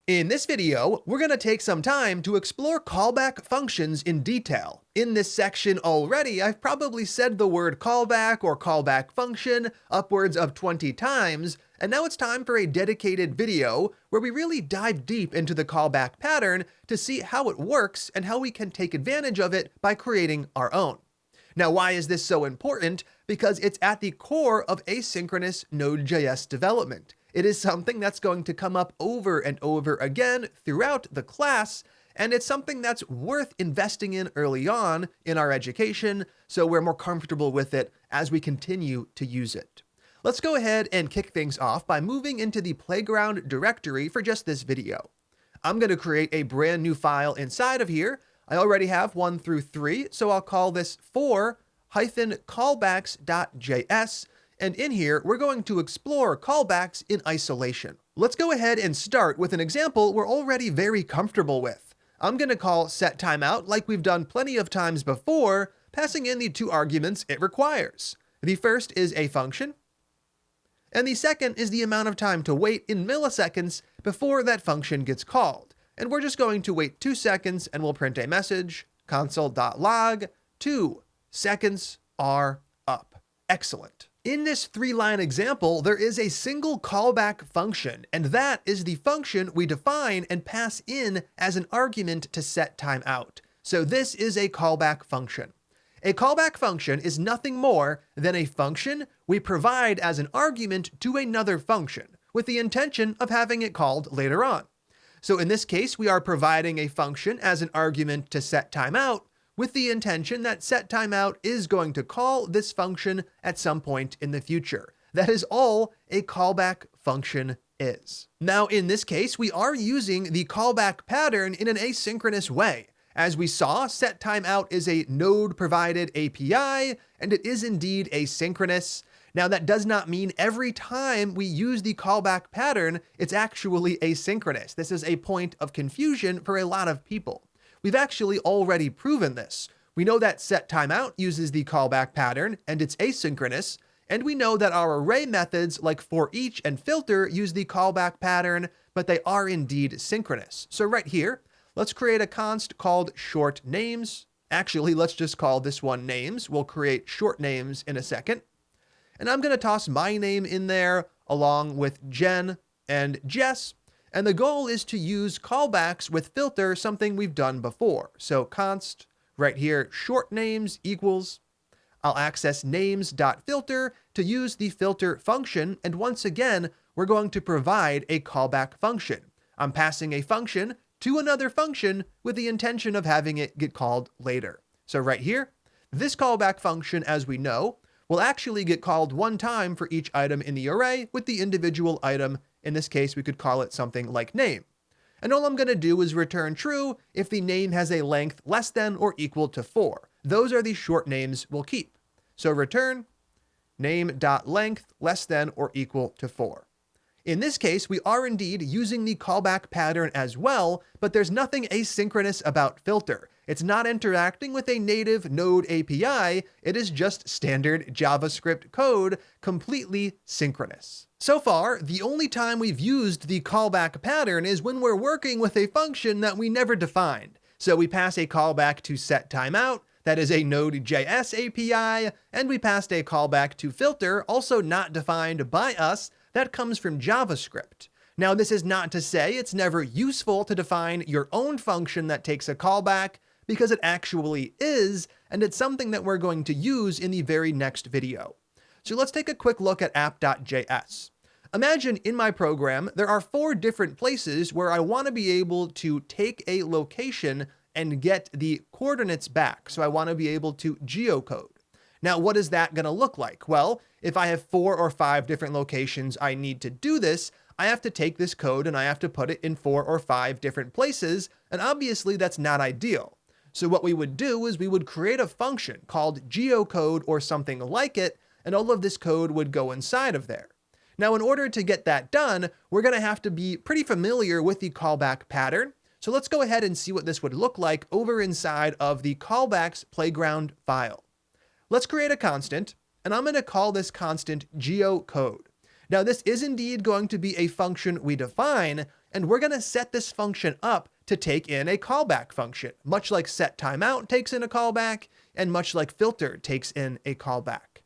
In this video, we're going to take some time to explore callback functions in detail. In this section already, I've probably said the word callback or callback function upwards of 20 times, and now it's time for a dedicated video where we really dive deep into the callback pattern to see how it works and how we can take advantage of it by creating our own. Now, why is this so important? Because it's at the core of asynchronous Node.js development. It is something that's going to come up over and over again throughout the class, and it's something that's worth investing in early on in our education, so we're more comfortable with it as we continue to use it. Let's go ahead and kick things off by moving into the playground directory for just this video. I'm going to create a brand new file inside of here. I already have 1 through 3, so I'll call this for-callbacks.js. And in here, we're going to explore callbacks in isolation. Let's go ahead and start with an example we're already very comfortable with. I'm going to call setTimeout like we've done plenty of times before, passing in the 2 arguments it requires. The first is a function, and the second is the amount of time to wait in milliseconds before that function gets called. And we're just going to wait 2 seconds and we'll print a message, console.log, 2 seconds are up. Excellent. In this 3-line example, there is a single callback function, and that is the function we define and pass in as an argument to setTimeout. So this is a callback function. A callback function is nothing more than a function we provide as an argument to another function, with the intention of having it called later on. So in this case, we are providing a function as an argument to setTimeout, with the intention that setTimeout is going to call this function at some point in the future. That is all a callback function is. Now, in this case, we are using the callback pattern in an asynchronous way. As we saw, setTimeout is a node-provided API, and it is indeed asynchronous. Now, that does not mean every time we use the callback pattern, it's actually asynchronous. This is a point of confusion for a lot of people. We've actually already proven this. We know that setTimeout uses the callback pattern and it's asynchronous, and we know that our array methods like forEach and filter use the callback pattern, but they are indeed synchronous. So right here, let's create a const called short names. Actually, let's just call this one names. We'll create short names in a second. And I'm going to toss my name in there along with Jen and Jess. And the goal is to use callbacks with filter, something we've done before. So const right here, short names equals, I'll access names.filter to use the filter function. And once again, we're going to provide a callback function. I'm passing a function to another function with the intention of having it get called later. So right here, this callback function, as we know, will actually get called one time for each item in the array with the individual item. In this case, we could call it something like name. And all I'm going to do is return true if the name has a length less than or equal to 4. Those are the short names we'll keep. So return name.length less than or equal to 4. In this case, we are indeed using the callback pattern as well, but there's nothing asynchronous about filter. It's not interacting with a native Node API, it is just standard JavaScript code, completely synchronous. So far, the only time we've used the callback pattern is when we're working with a function that we never defined. So we pass a callback to setTimeout, that is a Node.js API, and we passed a callback to filter, also not defined by us, that comes from JavaScript. Now, this is not to say it's never useful to define your own function that takes a callback, because it actually is, and it's something that we're going to use in the very next video. So let's take a quick look at app.js. Imagine in my program, there are 4 different places where I want to be able to take a location and get the coordinates back. So I want to be able to geocode. Now, what is that going to look like? Well, if I have 4 or 5 different locations I need to do this, I have to take this code and I have to put it in 4 or 5 different places, and obviously that's not ideal. So what we would do is we would create a function called geocode or something like it, and all of this code would go inside of there. Now, in order to get that done, we're going to have to be pretty familiar with the callback pattern. So let's go ahead and see what this would look like over inside of the callbacks playground file. Let's create a constant, and I'm going to call this constant geocode. Now, this is indeed going to be a function we define. and we're going to set this function up to take in a callback function, much like setTimeout takes in a callback, and much like filter takes in a callback.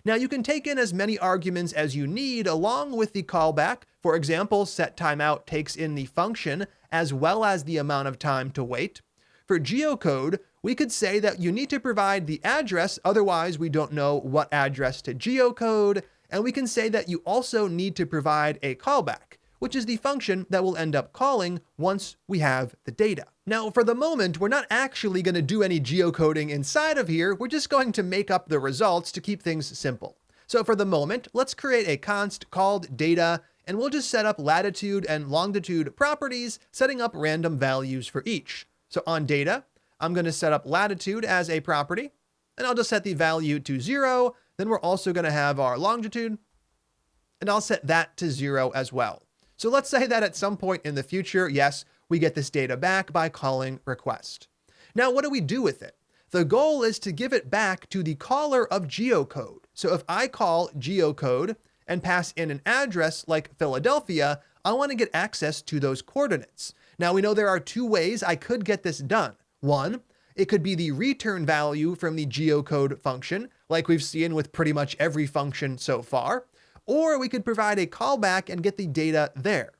Now you can take in as many arguments as you need along with the callback. For example, setTimeout takes in the function as well as the amount of time to wait. For geocode, we could say that you need to provide the address, otherwise we don't know what address to geocode, and we can say that you also need to provide a callback, which is the function that we'll end up calling once we have the data. Now, for the moment, we're not actually going to do any geocoding inside of here. We're just going to make up the results to keep things simple. So for the moment, let's create a const called data, and we'll just set up latitude and longitude properties, setting up random values for each. So on data, I'm going to set up latitude as a property, and I'll just set the value to 0. Then we're also going to have our longitude, and I'll set that to 0 as well. So let's say that at some point in the future, yes, we get this data back by calling request. Now, what do we do with it? The goal is to give it back to the caller of geocode. So if I call geocode and pass in an address like Philadelphia, I want to get access to those coordinates. Now, we know there are two ways I could get this done. One, it could be the return value from the geocode function, like we've seen with pretty much every function so far. Or we could provide a callback and get the data there.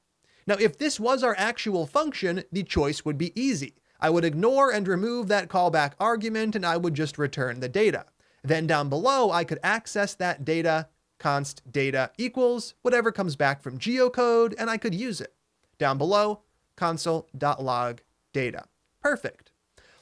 Now, if this was our actual function, the choice would be easy. I would ignore and remove that callback argument, and I would just return the data. Then down below, I could access that data, const data equals whatever comes back from geocode, and I could use it. Down below, console.log data. Perfect.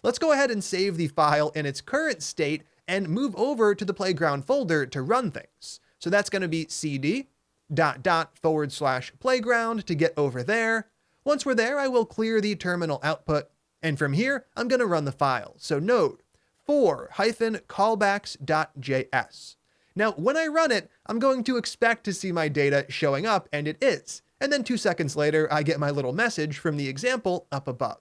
Let's go ahead and save the file in its current state and move over to the playground folder to run things. So that's going to be cd /playground to get over there. Once we're there, I will clear the terminal output. And from here, I'm going to run the file. So node for-callbacks.js. Now, when I run it, I'm going to expect to see my data showing up, and it is. And then 2 seconds later, I get my little message from the example up above.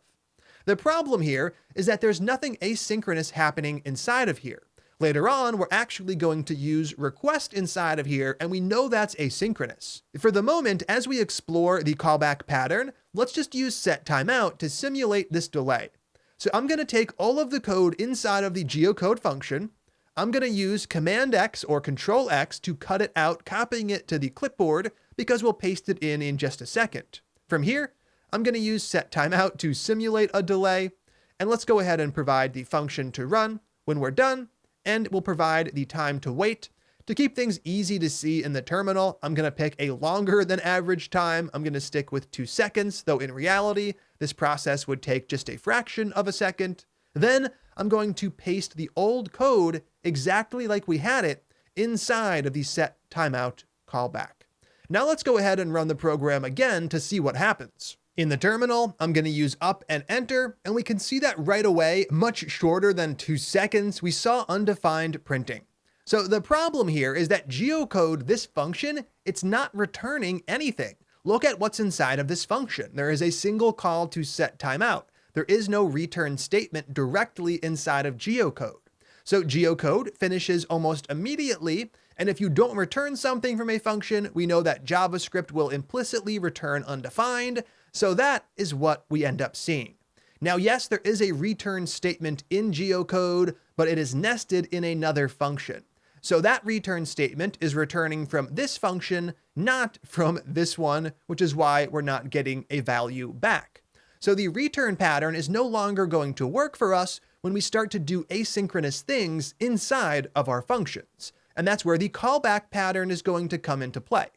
The problem here is that there's nothing asynchronous happening inside of here. Later on, we're actually going to use request inside of here, and we know that's asynchronous. For the moment, as we explore the callback pattern, let's just use setTimeout to simulate this delay. So I'm going to take all of the code inside of the geocode function. I'm going to use Command X or Control X to cut it out, copying it to the clipboard, because we'll paste it in just a second. From here, I'm going to use setTimeout to simulate a delay, and let's go ahead and provide the function to run when we're done. And we'll provide the time to wait. To keep things easy to see in the terminal, I'm going to pick a longer than average time. I'm going to stick with 2 seconds, though in reality, this process would take just a fraction of a second. Then I'm going to paste the old code exactly like we had it inside of the setTimeout callback. Now let's go ahead and run the program again to see what happens. In the terminal, I'm going to use up and enter, and we can see that right away, much shorter than 2 seconds, we saw undefined printing. So the problem here is that geocode, this function, it's not returning anything. Look at what's inside of this function. There is a single call to setTimeout. There is no return statement directly inside of geocode. So geocode finishes almost immediately, and if you don't return something from a function, we know that JavaScript will implicitly return undefined. So that is what we end up seeing. Now, yes, there is a return statement in geocode, but it is nested in another function. So that return statement is returning from this function, not from this one, which is why we're not getting a value back. So the return pattern is no longer going to work for us when we start to do asynchronous things inside of our functions. And that's where the callback pattern is going to come into play.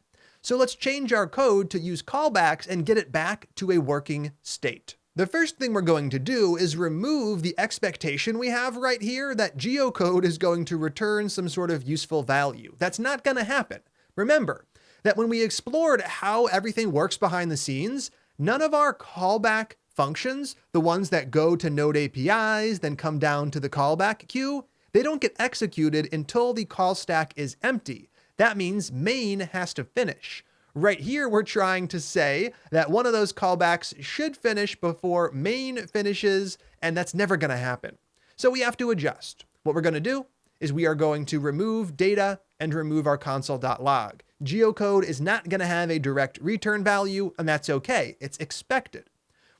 So let's change our code to use callbacks and get it back to a working state. The first thing we're going to do is remove the expectation we have right here that geocode is going to return some sort of useful value. That's not going to happen. Remember that when we explored how everything works behind the scenes, none of our callback functions, the ones that go to Node APIs, then come down to the callback queue, they don't get executed until the call stack is empty. That means main has to finish. Right here, we're trying to say that one of those callbacks should finish before main finishes, and that's never going to happen. So we have to adjust. What we're going to do is we are going to remove data and remove our console.log. geocode is not going to have a direct return value, and that's okay. It's expected.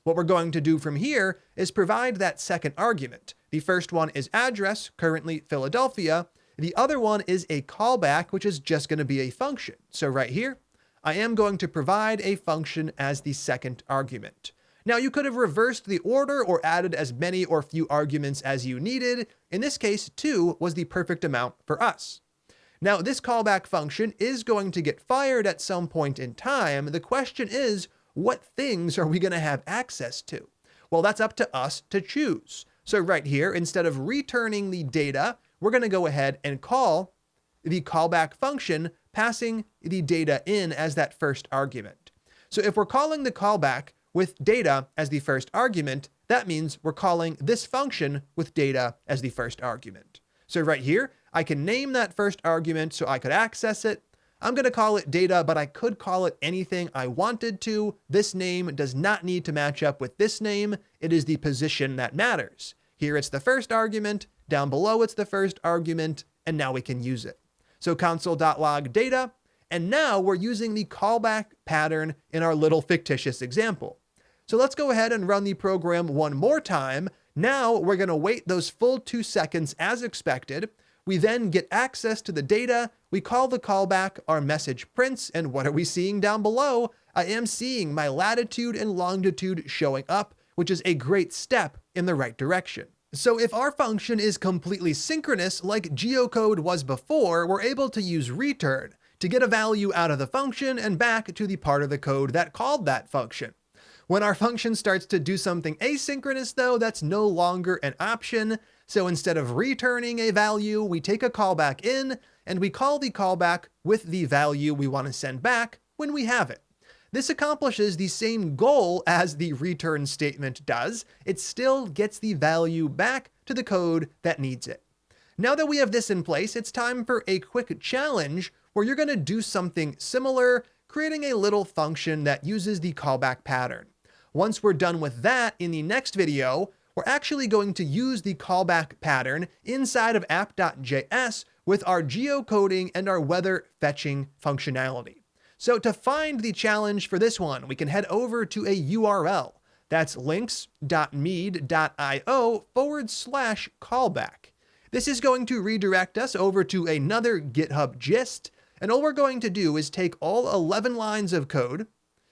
What we're going to do from here is provide that second argument. The first one is address, currently Philadelphia. The other one is a callback, which is just going to be a function. So right here, I am going to provide a function as the second argument. Now you could have reversed the order or added as many or few arguments as you needed. In this case, 2 was the perfect amount for us. Now this callback function is going to get fired at some point in time. The question is, what things are we going to have access to? Well, that's up to us to choose. So right here, instead of returning the data, we're going to go ahead and call the callback function, passing the data in as that first argument. So if we're calling the callback with data as the first argument, that means we're calling this function with data as the first argument. So right here, I can name that first argument so I could access it. I'm going to call it data, but I could call it anything I wanted to. This name does not need to match up with this name. It is the position that matters. Here it's the first argument, down below it's the first argument, and now we can use it. So console.log data, and now we're using the callback pattern in our little fictitious example. So let's go ahead and run the program one more time. Now we're going to wait those full 2 seconds as expected. We then get access to the data, we call the callback, our message prints, and what are we seeing down below? I am seeing my latitude and longitude showing up, which is a great step in the right direction. So if our function is completely synchronous like geocode was before, we're able to use return to get a value out of the function and back to the part of the code that called that function. When our function starts to do something asynchronous though, that's no longer an option. So instead of returning a value, we take a callback in and we call the callback with the value we want to send back when we have it. This accomplishes the same goal as the return statement does. It still gets the value back to the code that needs it. Now that we have this in place, it's time for a quick challenge where you're going to do something similar, creating a little function that uses the callback pattern. Once we're done with that, in the next video, we're actually going to use the callback pattern inside of app.js with our geocoding and our weather fetching functionality. So to find the challenge for this one, we can head over to a URL. That's links.mead.io/callback. This is going to redirect us over to another GitHub gist. And all we're going to do is take all 11 lines of code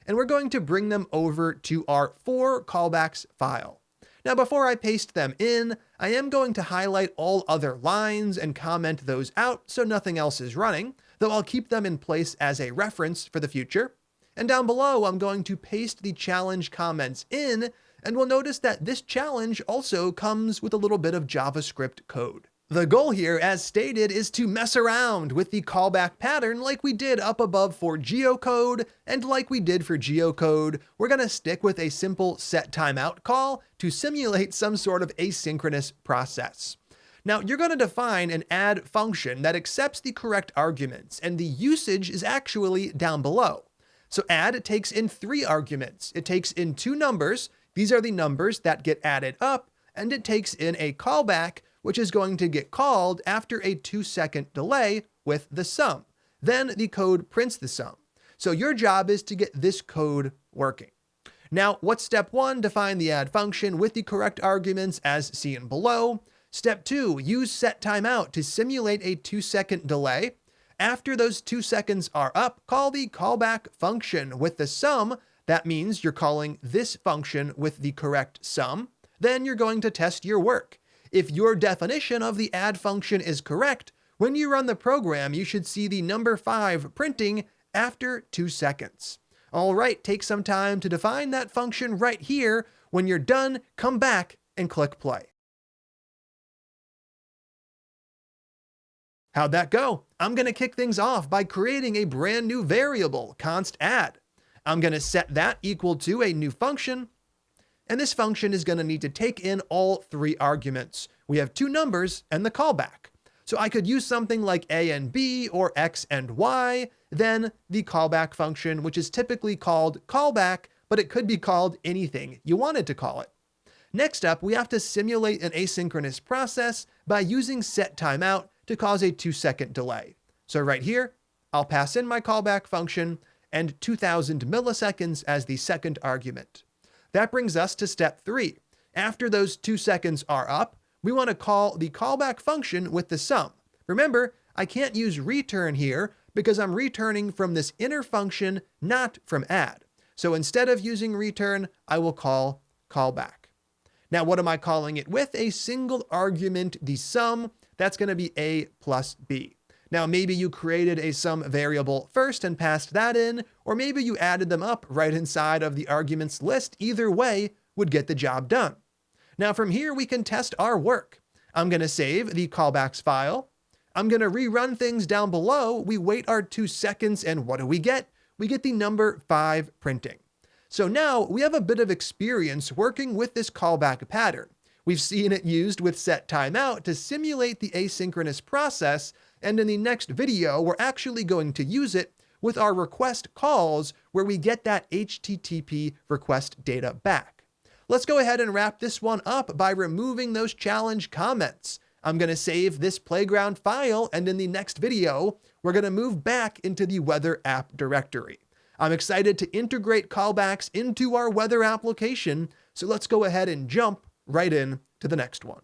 and we're going to bring them over to our 4 callbacks file. Now, before I paste them in, I am going to highlight all other lines and comment those out so nothing else is running, though I'll keep them in place as a reference for the future. And down below, I'm going to paste the challenge comments in, and we'll notice that this challenge also comes with a little bit of JavaScript code. The goal here, as stated, is to mess around with the callback pattern like we did up above for geocode, and like we did for geocode, we're going to stick with a simple setTimeout call to simulate some sort of asynchronous process. Now, you're going to define an add function that accepts the correct arguments, and the usage is actually down below. So add takes in 3 arguments. It takes in 2 numbers. These are the numbers that get added up, and it takes in a callback, which is going to get called after a 2-second delay with the sum. Then the code prints the sum. So your job is to get this code working. Now, what's step 1? Define the add function with the correct arguments as seen below. Step 2, use setTimeout to simulate a 2-second delay. After those 2 seconds are up, call the callback function with the sum. That means you're calling this function with the correct sum. Then you're going to test your work. If your definition of the add function is correct, when you run the program, you should see the number 5 printing after 2 seconds. All right, take some time to define that function right here. When you're done, come back and click play. How'd that go? I'm going to kick things off by creating a brand new variable, const add. I'm going to set that equal to a new function. And this function is going to need to take in all 3 arguments. We have 2 numbers and the callback. So I could use something like a and b or x and y, then the callback function, which is typically called callback, but it could be called anything you wanted to call it. Next up, we have to simulate an asynchronous process by using setTimeout to cause a 2-second delay. So right here, I'll pass in my callback function and 2000 milliseconds as the second argument. That brings us to step 3. After those 2 seconds are up, we want to call the callback function with the sum. Remember, I can't use return here because I'm returning from this inner function, not from add. So instead of using return, I will call callback. Now, what am I calling it with? A single argument, the sum. That's going to be a plus b. Now, maybe you created a sum variable first and passed that in, or maybe you added them up right inside of the arguments list. Either way would get the job done. Now, from here, we can test our work. I'm going to save the callbacks file. I'm going to rerun things down below. We wait our 2 seconds, and what do we get? We get the number 5 printing. So now we have a bit of experience working with this callback pattern. We've seen it used with setTimeout to simulate the asynchronous process, and in the next video, we're actually going to use it with our request calls where we get that HTTP request data back. Let's go ahead and wrap this one up by removing those challenge comments. I'm going to save this playground file, and in the next video, we're going to move back into the weather app directory. I'm excited to integrate callbacks into our weather application, so let's go ahead and jump right in to the next one.